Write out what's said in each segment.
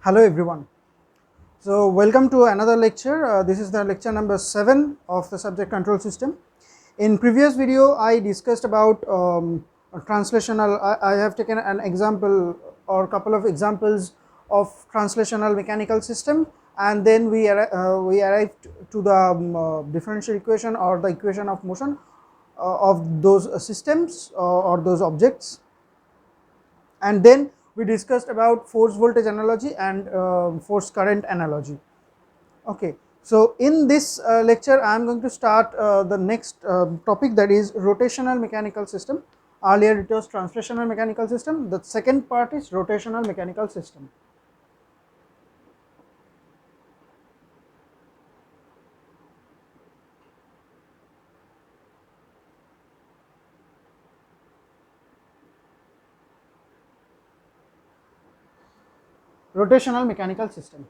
Hello everyone. So welcome to another lecture. This is the lecture number 7 of the subject control system. In previous video I discussed about translational. I have taken an example or couple of examples of translational mechanical system, and then we arrived to the differential equation or the equation of motion of those systems or those objects, and then we discussed about force voltage analogy and force current analogy. Okay, so in this lecture I am going to start the next topic, that is rotational mechanical system. Earlier it was translational mechanical system, the second part is rotational mechanical system. Rotational mechanical system.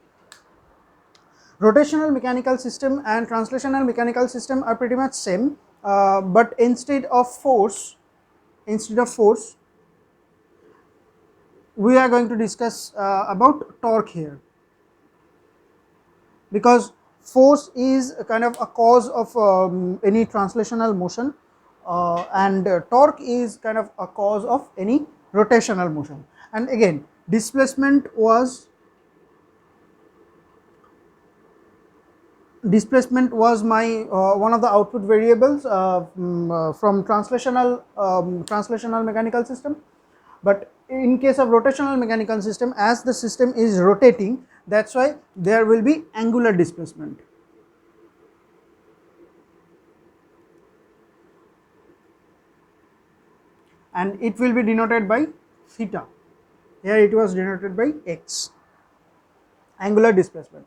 Rotational mechanical system and translational mechanical system are pretty much same, but instead of force, we are going to discuss about torque here, because force is a kind of a cause of any translational motion, and torque is kind of a cause of any rotational motion. And again, displacement was my one of the output variables from translational mechanical system. But in case of rotational mechanical system, as the system is rotating, that's why there will be angular displacement, and it will be denoted by theta. Here it was denoted by x, angular displacement.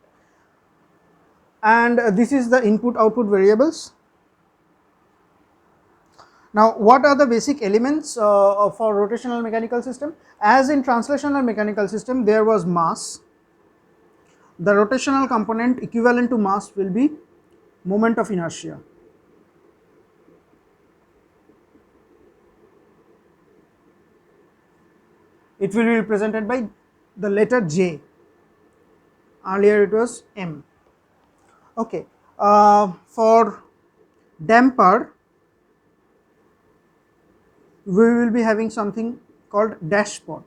And this is the input output variables. Now what are the basic elements for rotational mechanical system? As in translational mechanical system, there was mass. The rotational component equivalent to mass will be moment of inertia. It will be represented by the letter J. Earlier it was M. Okay, for damper we will be having something called dash spot.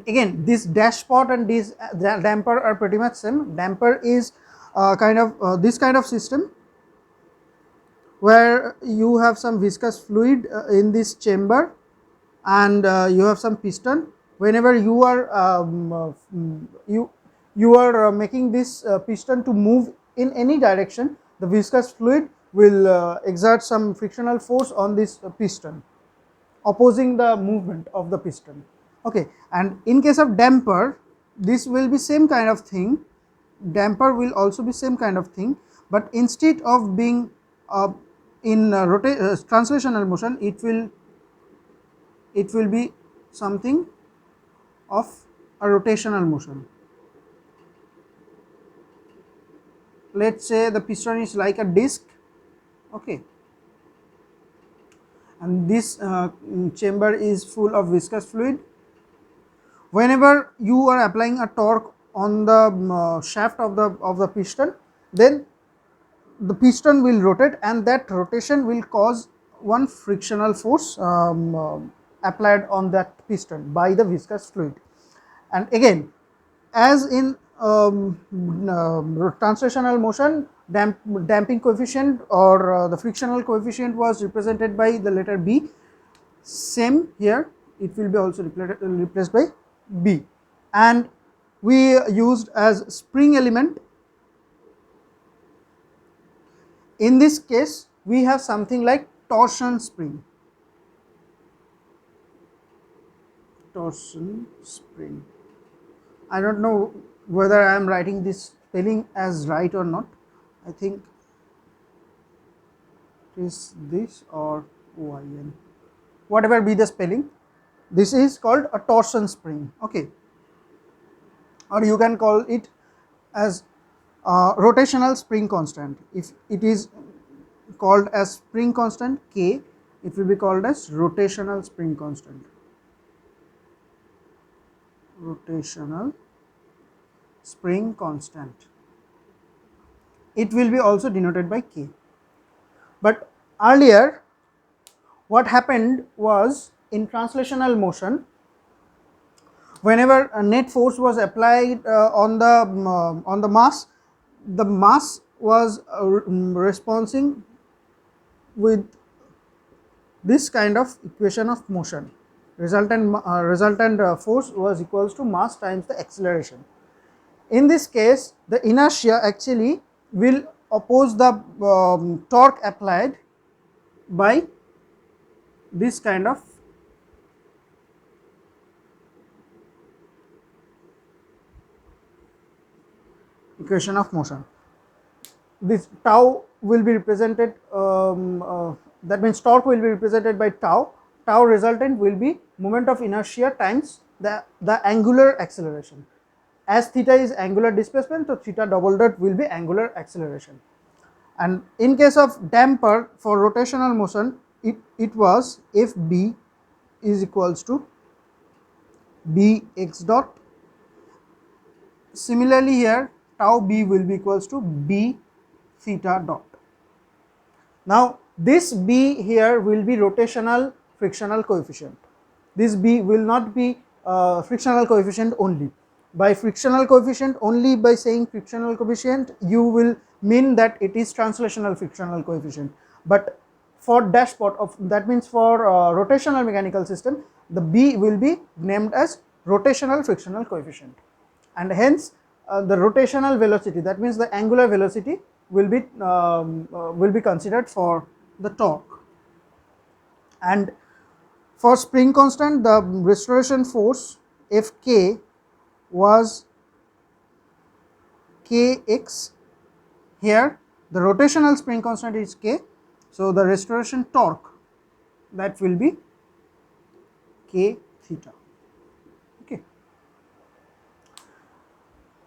Again, this dash spot and this damper are pretty much same. Damper is kind of this kind of system where you have some viscous fluid in this chamber, and you have some piston. Whenever you are making this piston to move in any direction, the viscous fluid will exert some frictional force on this piston, opposing the movement of the piston. Okay, and in case of damper, this will be same kind of thing. Damper will also be same kind of thing, but instead of being in translational motion, it will be something of a rotational motion. Let's say the piston is like a disc, okay, and this chamber is full of viscous fluid. Whenever you are applying a torque on the shaft of the piston, then the piston will rotate, and that rotation will cause one frictional force applied on that piston by the viscous fluid. And again, as in translational motion, damping coefficient or the frictional coefficient was represented by the letter B. Same here, it will be also replaced by B. And we used as spring element. In this case, we have something like torsion spring. Torsion spring. I don't know whether I am writing this spelling as right or not. I think it is this or OIN. Whatever be the spelling, this is called a torsion spring. Okay, or you can call it as rotational spring constant. If it is called as spring constant K, it will be called as rotational spring constant. rotational spring constant. It will be also denoted by K. But earlier what happened was, in translational motion, whenever a net force was applied on the mass was responding with this kind of equation of motion. Resultant force was equals to mass times the acceleration. In this case, the inertia actually will oppose the torque applied by this kind of equation of motion. This tau will be represented, that means torque will be represented by tau. Tau resultant will be moment of inertia times the angular acceleration. As theta is angular displacement, so theta double dot will be angular acceleration. And in case of damper for rotational motion, it was Fb is equals to Bx dot. Similarly here tau b will be equals to B theta dot. Now this B here will be rotational frictional coefficient. This B will not be frictional coefficient only. By frictional coefficient, only by saying frictional coefficient, you will mean that it is translational frictional coefficient. But for dashpot of, that means for rotational mechanical system, the B will be named as rotational frictional coefficient, and hence the rotational velocity, that means the angular velocity, will be considered for the torque. And for spring constant, the restoration force Fk was Kx. Here the rotational spring constant is K, so the restoration torque, that will be K theta. Okay.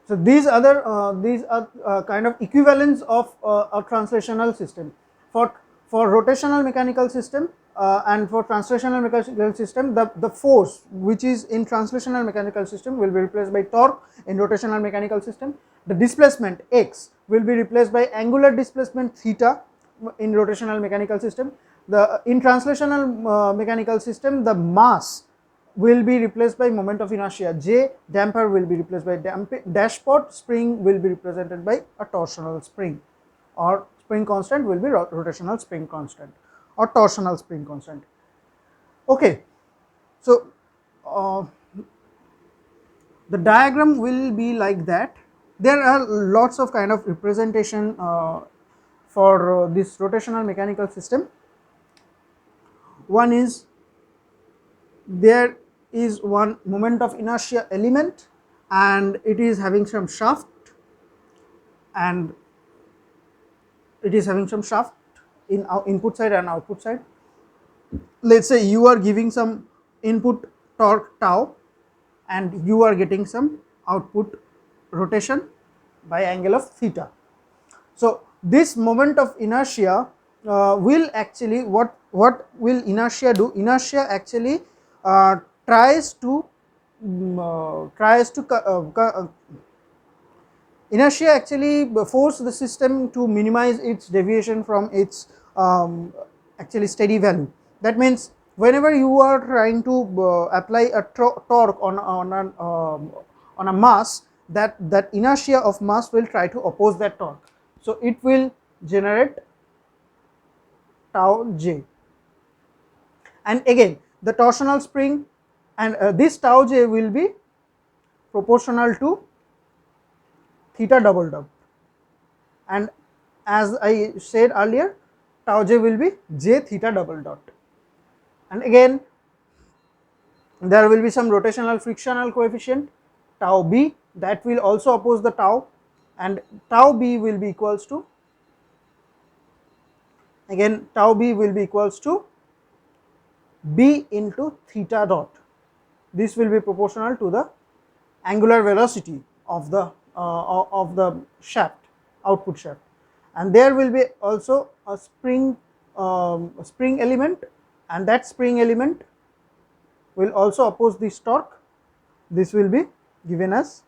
So these are kind of equivalents of a translational system. For rotational mechanical system and for translational mechanical system, the force which is in translational mechanical system will be replaced by torque. In rotational mechanical system, the displacement x will be replaced by angular displacement theta in rotational mechanical system. In translational mechanical system, the mass will be replaced by moment of inertia J, damper will be replaced by dashpot, spring will be represented by a torsional spring, or spring constant will be rotational spring constant or torsional spring constant. Okay. So the diagram will be like that. There are lots of kind of representation for this rotational mechanical system. One is, there is one moment of inertia element and it is having some shaft, and it is having some shaft in our input side and output side. Let's say you are giving some input torque tau and you are getting some output rotation by angle of theta. So this moment of inertia will actually, what will inertia do? Inertia actually tries to inertia actually force the system to minimize its deviation from its actually steady value. That means whenever you are trying to apply a torque on a mass, that inertia of mass will try to oppose that torque. So it will generate tau j, and again the torsional spring, and this tau j will be proportional to theta double dot, and as I said earlier, tau j will be j theta double dot, and again there will be some rotational frictional coefficient tau b, that will also oppose the tau, and tau b will be equals to, again tau b will be equals to b into theta dot. This will be proportional to the angular velocity of the shaft, output shaft, and there will be also a spring element, and that spring element will also oppose this torque, this will be given as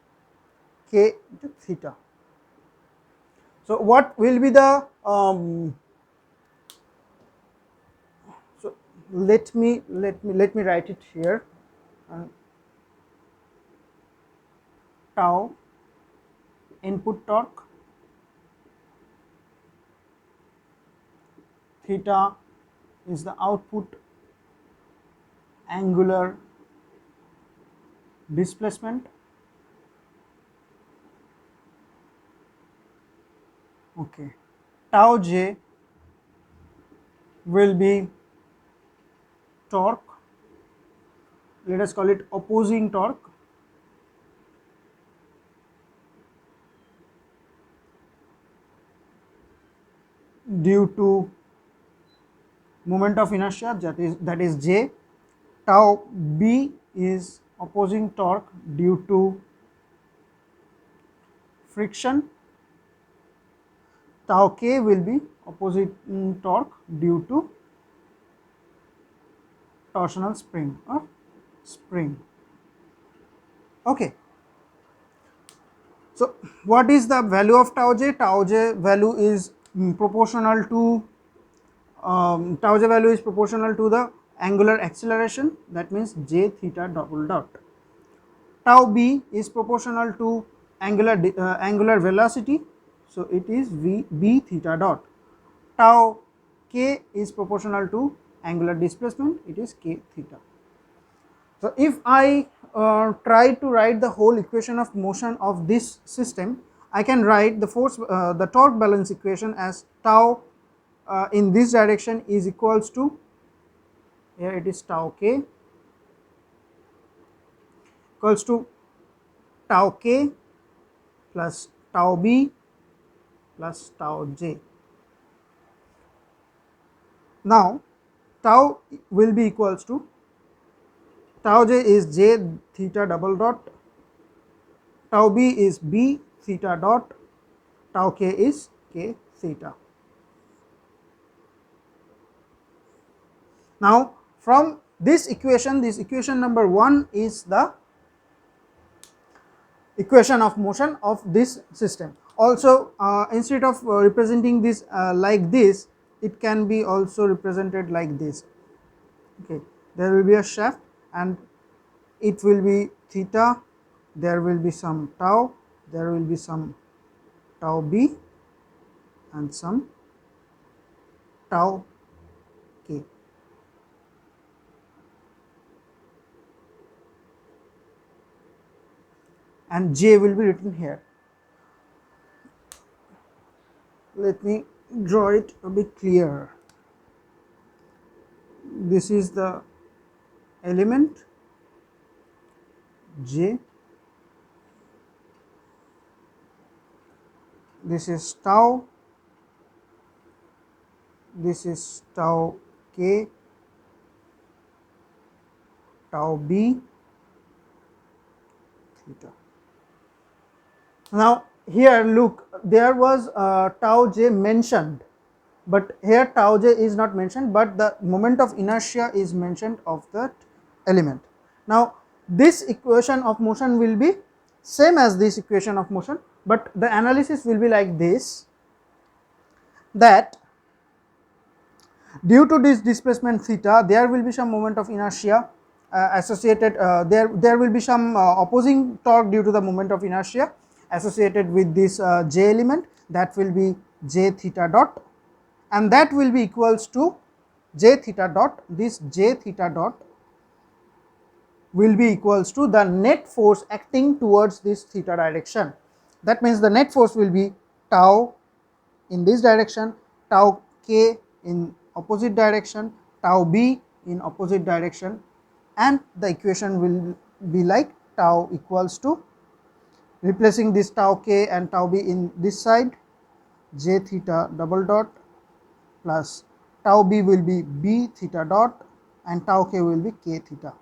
k into theta. So what will be the so let me write it here. Tau input torque, theta is the output angular displacement, okay. Tau j will be torque, let us call it opposing torque, due to moment of inertia, that is j. Tau b is opposing torque due to friction. Tau k will be opposite torque due to torsional spring or spring, okay. So what is the value of tau j? Tau j value is proportional to tau j value is proportional to the angular acceleration, that means j theta double dot. Tau b is proportional to angular velocity, so it is b theta dot. Tau k is proportional to angular displacement, it is k theta. So if I try to write the whole equation of motion of this system, I can write the the torque balance equation as tau in this direction is equals to, here it is tau k equals to tau k plus tau b plus tau j. Now tau will be equals to, tau j is j theta double dot, tau b is b theta dot, tau k is k theta. Now from this equation number 1 is the equation of motion of this system. Also instead of representing this like this, it can be also represented like this, okay. There will be a shaft and it will be theta, there will be some tau, there will be some tau b and some tau k. And j will be written here. Let me draw it a bit clearer. This is the element j, this is tau, this is tau k, tau b, theta. Now here look, there was tau j mentioned, but here tau j is not mentioned, but the moment of inertia is mentioned of that element. Now this equation of motion will be same as this equation of motion, but the analysis will be like this, that due to this displacement theta, there will be some moment of inertia associated, there will be some opposing torque due to the moment of inertia associated with this j element, that will be j theta dot, and that will be equals to j theta dot, this j theta dot will be equals to the net force acting towards this theta direction. That means the net force will be tau in this direction, tau k in opposite direction, tau b in opposite direction, and the equation will be like tau equals to, replacing this tau k and tau b in this side, j theta double dot plus tau b will be b theta dot and tau k will be k theta.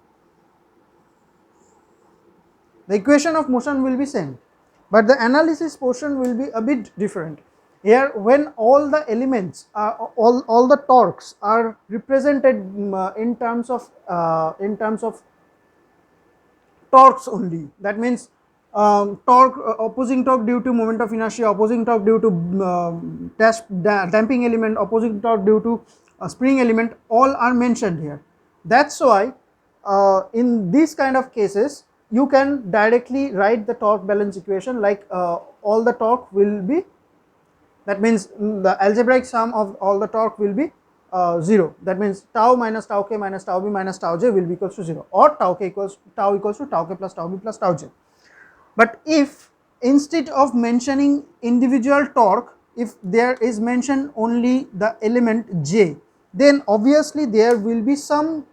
The equation of motion will be same, but the analysis portion will be a bit different. Here when all the elements all the torques are represented in terms of torques only. That means torque, opposing torque due to moment of inertia, opposing torque due to damping element, opposing torque due to spring element, all are mentioned here. That's why in these kind of cases you can directly write the torque balance equation like all the torque will be, that means the algebraic sum of all the torque will be 0. That means tau minus tau k minus tau b minus tau j will be equals to 0, or tau equals to tau k plus tau b plus tau j. But if instead of mentioning individual torque, if there is mentioned only the element j, then obviously there will be some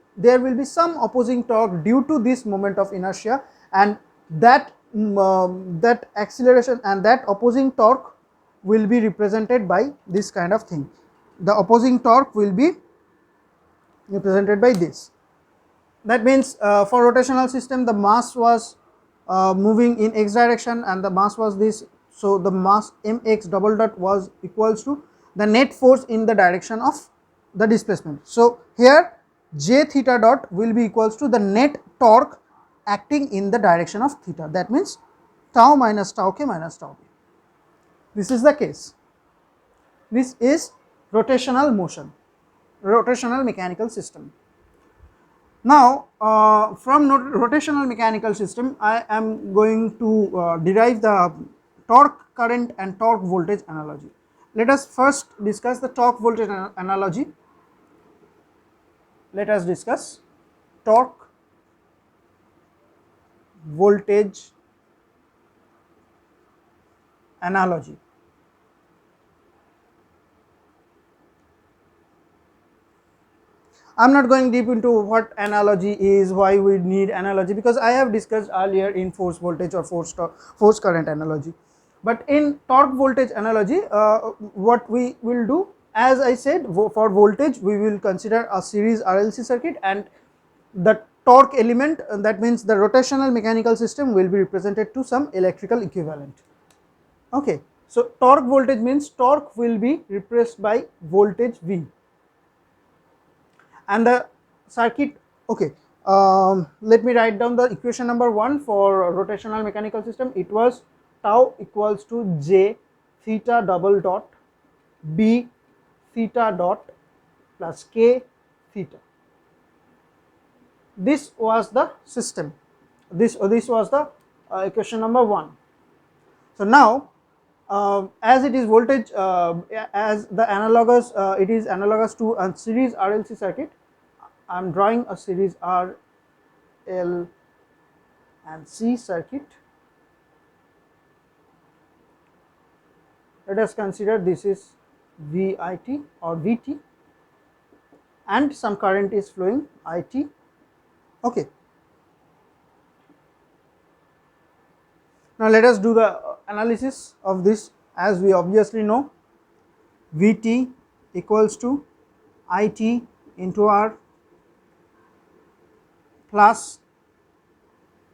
opposing torque due to this moment of inertia, and that that acceleration and that opposing torque will be represented by this kind of thing. The opposing torque will be represented by this. That means for rotational system the mass was moving in x direction and the mass was this, so the mass mx double dot was equals to the net force in the direction of the displacement. So here j theta dot will be equals to the net torque acting in the direction of theta, that means tau minus tau k minus tau b. This is the case. This is rotational motion, rotational mechanical system. Now from rotational mechanical system I am going to derive the torque current and torque voltage analogy. Let us first discuss the torque voltage analogy. Let us discuss torque voltage analogy. I am not going deep into what analogy is, why we need analogy, because I have discussed earlier in force voltage or force current analogy. But in torque voltage analogy, what we will do, as I said, for voltage we will consider a series RLC circuit, and the torque element, that means the rotational mechanical system, will be represented to some electrical equivalent. Okay, so torque voltage means torque will be replaced by voltage V, and the circuit. Okay, let me write down the equation number 1 for rotational mechanical system. It was tau equals to j theta double dot b theta dot plus k theta. This was the system. This was the equation number 1. So now as it is voltage, as the analogous, it is analogous to a series RLC circuit. I am drawing a series R, L and C circuit. Let us consider this is VIT or VT, and some current is flowing IT. Okay. Now let us do the analysis of this. As we obviously know, VT equals to IT into R plus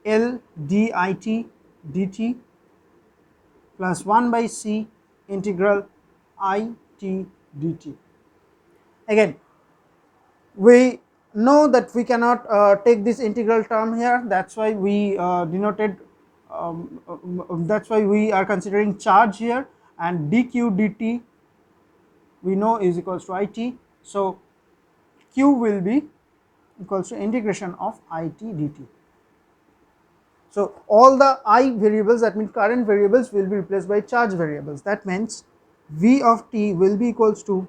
L DIT dt plus 1 by C integral IT dt. Again, we know that we cannot take this integral term here, that's why we denoted, that's why we are considering charge here, and dq dt we know is equals to IT. So q will be equals to integration of IT dt. So all the I variables, that means current variables, will be replaced by charge variables. That means V of t will be equals to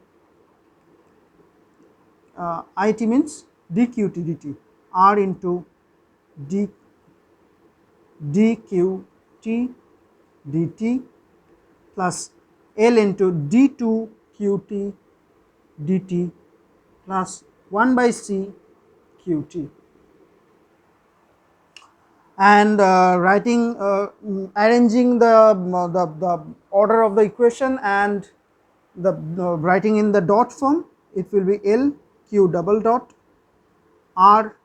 IT means dqt dt, R into dqt dt plus L into d2qt dt plus 1 by C qt. And writing, arranging the order of the equation and the writing in the dot form, it will be L q double dot R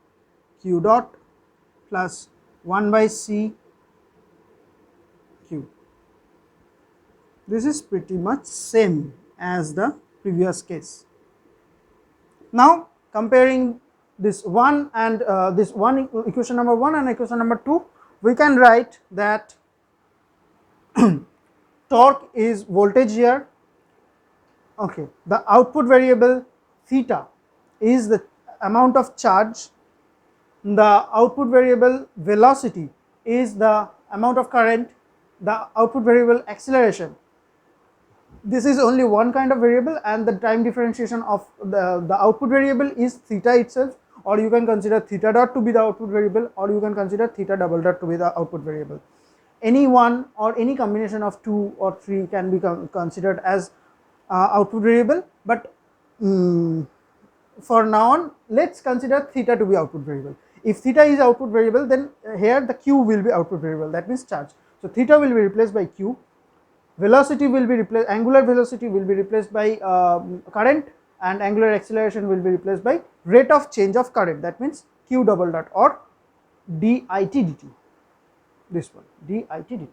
q dot plus 1 by C q. This is pretty much same as the previous case. Now comparing this one and this one equation number 1 and equation number 2, we can write that torque is voltage here. Okay, the output variable theta is the amount of charge, the output variable velocity is the amount of current, the output variable acceleration, this is only one kind of variable, and the time differentiation of the output variable is theta itself, or you can consider theta dot to be the output variable, or you can consider theta double dot to be the output variable. Any one or any combination of 2 or 3 can be considered as output variable, but for now on let us consider theta to be output variable. If theta is output variable, then here the q will be output variable, that means charge. So theta will be replaced by q, velocity will be replaced, angular velocity will be replaced by current, and angular acceleration will be replaced by rate of change of current, that means q double dot or dit dt, this one dit dt.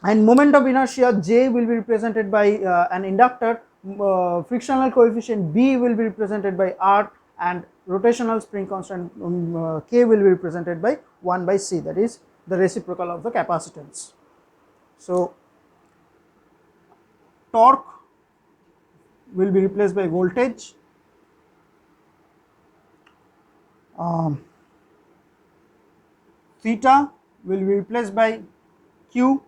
And moment of inertia J will be represented by an inductor, frictional coefficient B will be represented by R, and rotational spring constant K will be represented by 1 by C, that is the reciprocal of the capacitance. So torque will be replaced by voltage, theta will be replaced by q,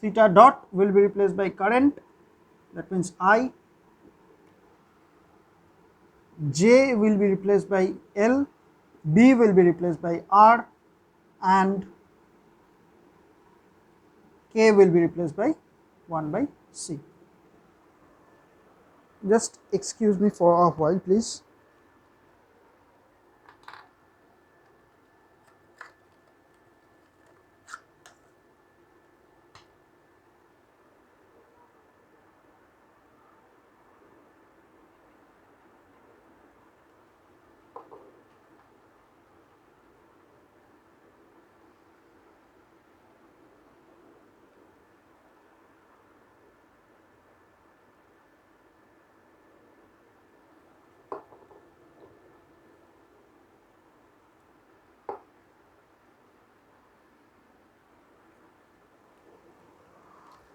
theta dot will be replaced by current, that means I, J will be replaced by L, B will be replaced by R, and K will be replaced by 1 by C. Just excuse me for a while, please.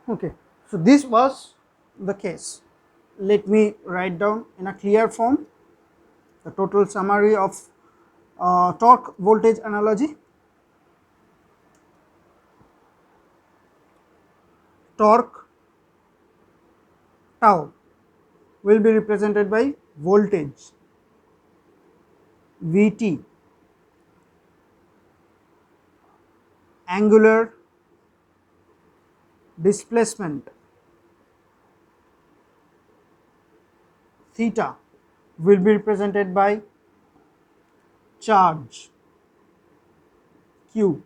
Okay, so this was the case. Let me write down in a clear form the total summary of torque voltage analogy. Torque tau will be represented by voltage Vt, angular displacement theta will be represented by charge q,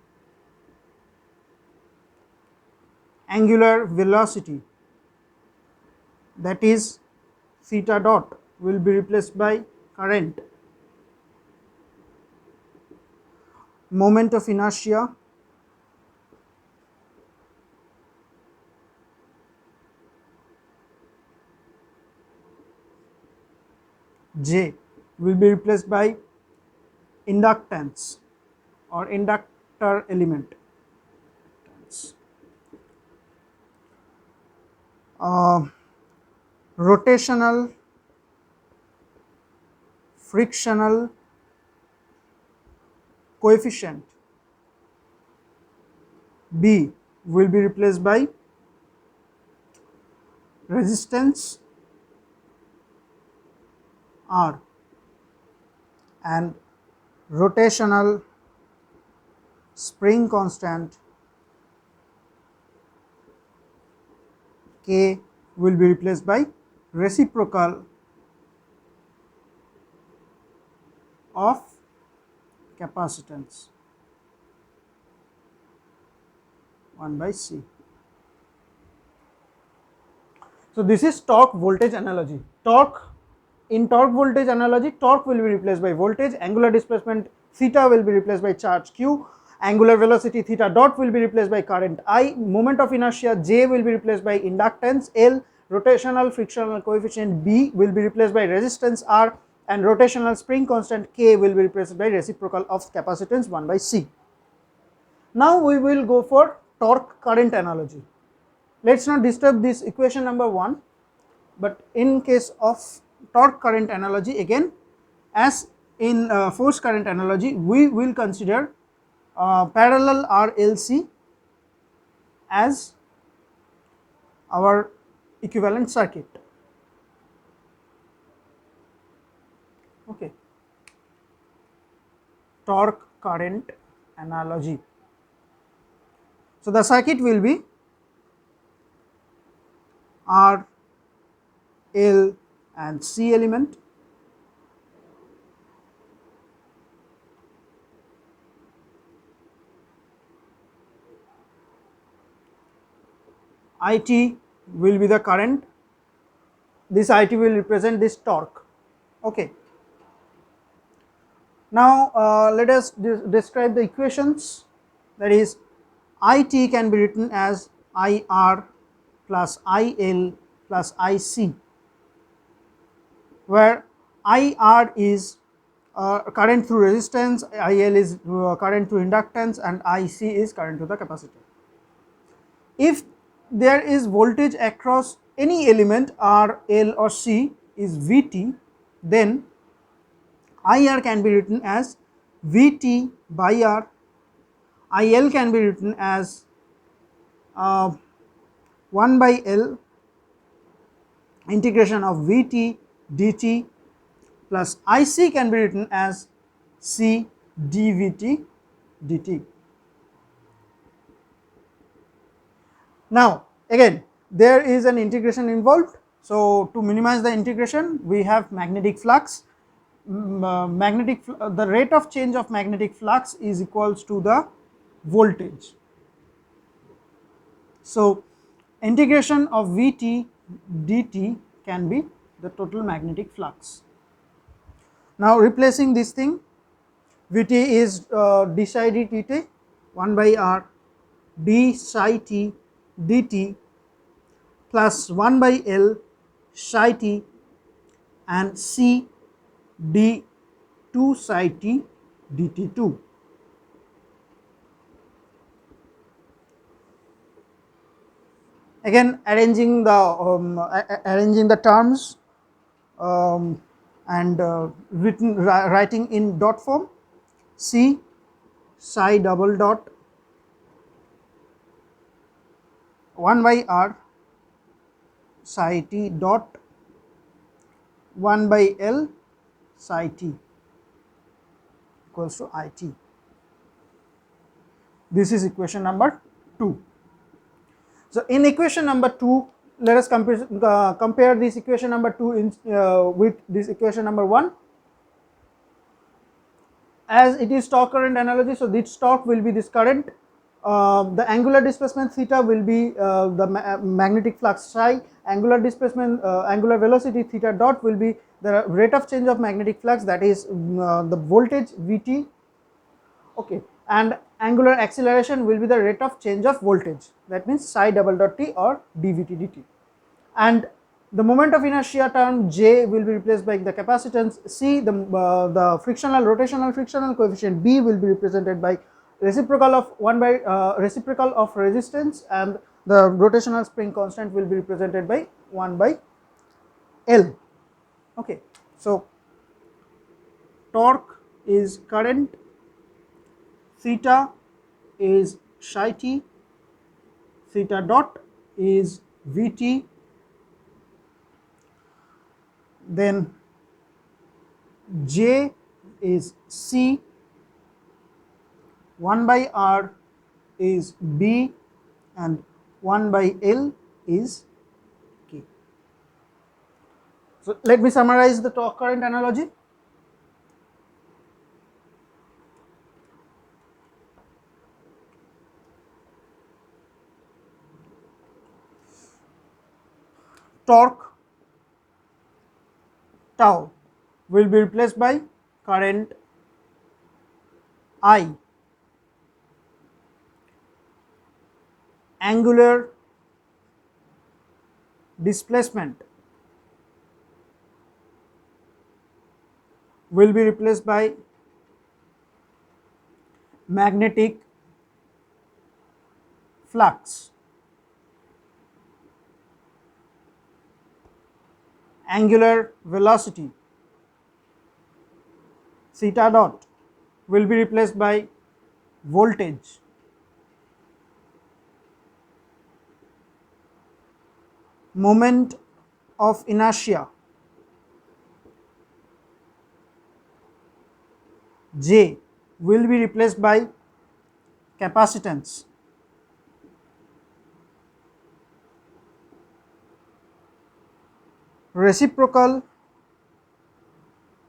angular velocity, that is theta dot, will be replaced by current, moment of inertia J will be replaced by inductance or inductor element, rotational frictional coefficient B will be replaced by resistance R, and rotational spring constant K will be replaced by reciprocal of capacitance 1 by C. So this is torque voltage analogy. In torque voltage analogy, torque will be replaced by voltage, angular displacement theta will be replaced by charge q, angular velocity theta dot will be replaced by current I, moment of inertia J will be replaced by inductance L, rotational frictional coefficient B will be replaced by resistance R, and rotational spring constant K will be represented by reciprocal of capacitance 1 by C. Now we will go for torque current analogy. Let us not disturb this equation number 1, but in case of torque current analogy, again as in force current analogy, we will consider parallel RLC as our equivalent circuit. Okay. Torque current analogy. So the circuit will be R, L and C element, IT will be the current, this IT will represent this torque. Okay. Now let us describe the equations, that is IT can be written as IR plus IL plus IC, where IR is current through resistance, IL is current through inductance and IC is current to the capacitor. If there is voltage across any element R, L or C is Vt, then IR can be written as Vt by R, IL can be written as 1 by L integration of Vt dt plus IC can be written as C dVt dt. Now again there is an integration involved, so to minimize the integration we have magnetic flux. The rate of change of magnetic flux is equals to the voltage. So integration of Vt dt can be the total magnetic flux. Now replacing this thing, Vt is d psi dt 1 by R d psi t dt plus 1 by L psi t and C d 2 psi t dt2. Again arranging the terms and writing in dot form, C psi double dot 1 by R psi t dot 1 by L psi t equals to IT. This is equation number 2. So in equation number 2, let us compare this equation number 2 with this equation number 1. As it is torque current analogy, so this torque will be this current, the angular displacement theta will be the magnetic flux psi, angular displacement angular velocity theta dot will be the rate of change of magnetic flux, that is the voltage Vt, okay, and angular acceleration will be the rate of change of voltage, that means psi double dot t or dVt dt, and the moment of inertia term J will be replaced by the capacitance C, the rotational frictional coefficient B will be represented by reciprocal of 1 by reciprocal of resistance, and the rotational spring constant will be represented by 1 by L. Okay. So torque is current, theta is psi t, theta dot is Vt, then J is C, 1 by R is B and 1 by L is K. So let me summarize the torque current analogy. Torque tau will be replaced by current I, angular displacement will be replaced by magnetic flux. Angular velocity theta dot will be replaced by voltage. Moment of inertia J will be replaced by capacitance. Reciprocal,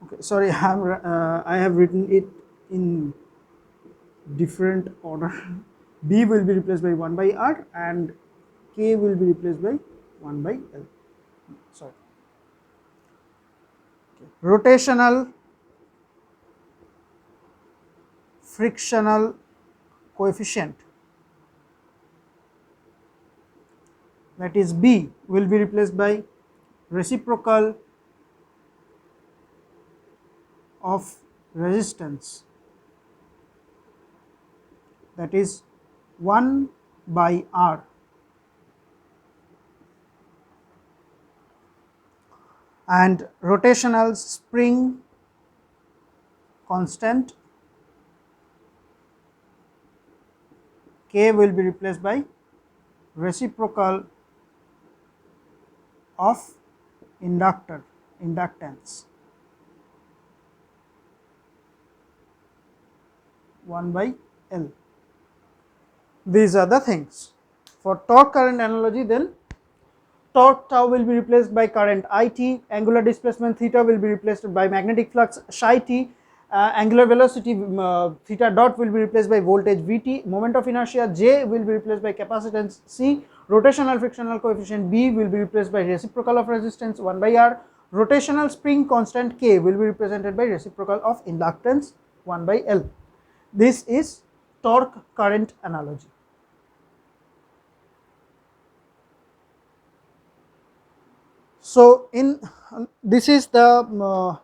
okay, sorry, I have written it in different order. B will be replaced by 1 by R and K will be replaced by 1 by L. Sorry. Okay. Rotational frictional coefficient, that is B, will be replaced by reciprocal of resistance, that is 1 by R. And rotational spring constant K will be replaced by reciprocal of inductance 1 by L. These are the things. For torque current analogy, then torque tau will be replaced by current IT, angular displacement theta will be replaced by magnetic flux psi t, angular velocity theta dot will be replaced by voltage Vt, moment of inertia J will be replaced by capacitance C, rotational frictional coefficient B will be replaced by reciprocal of resistance 1 by R, rotational spring constant K will be represented by reciprocal of inductance 1 by L. This is torque current analogy. So, in this is the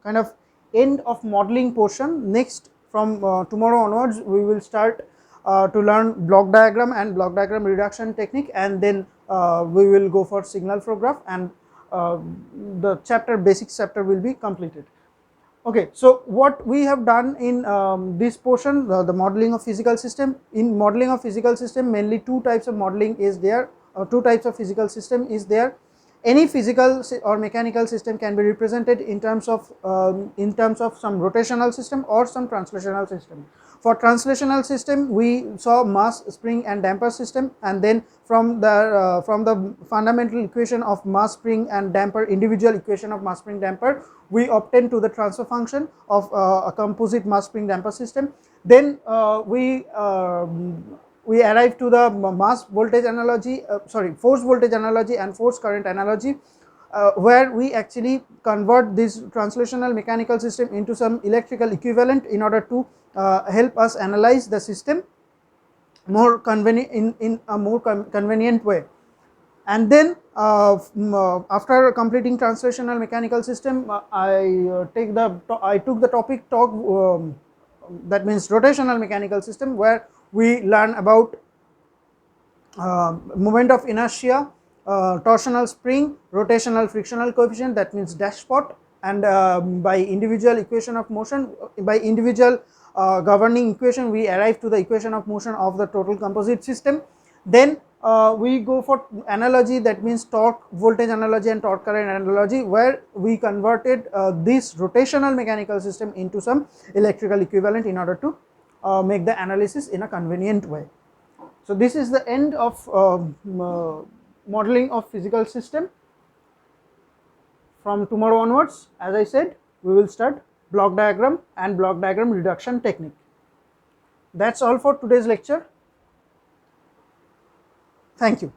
kind of end of modeling portion. Next, from tomorrow onwards, we will start to learn block diagram and block diagram reduction technique, and then we will go for signal flow graph, and the basic chapter will be completed. Okay, so what we have done in this portion, the modeling of physical system. In modeling of physical system, mainly two types of modeling is there, two types of physical system is there. Any physical or mechanical system can be represented in terms of some rotational system or some translational system. For translational system, we saw mass, spring and damper system, and then from the fundamental equation of mass, spring and damper, individual equation of mass, spring, damper, we obtain to the transfer function of a composite mass, spring, damper system. Then we arrive to the mass voltage analogy, force voltage analogy and force current analogy, where we actually convert this translational mechanical system into some electrical equivalent in order to help us analyze the system more convenient in a more convenient way. And then after completing translational mechanical system, I took the topic torque, that means rotational mechanical system, where we learn about moment of inertia, torsional spring, rotational frictional coefficient, that means dash spot, and by individual equation of motion, by individual governing equation, we arrive to the equation of motion of the total composite system. Then we go for analogy, that means torque voltage analogy and torque current analogy, where we converted this rotational mechanical system into some electrical equivalent in order to make the analysis in a convenient way. So, this is the end of modeling of physical system. From tomorrow onwards, as I said, we will start block diagram and block diagram reduction technique. That is all for today's lecture. Thank you.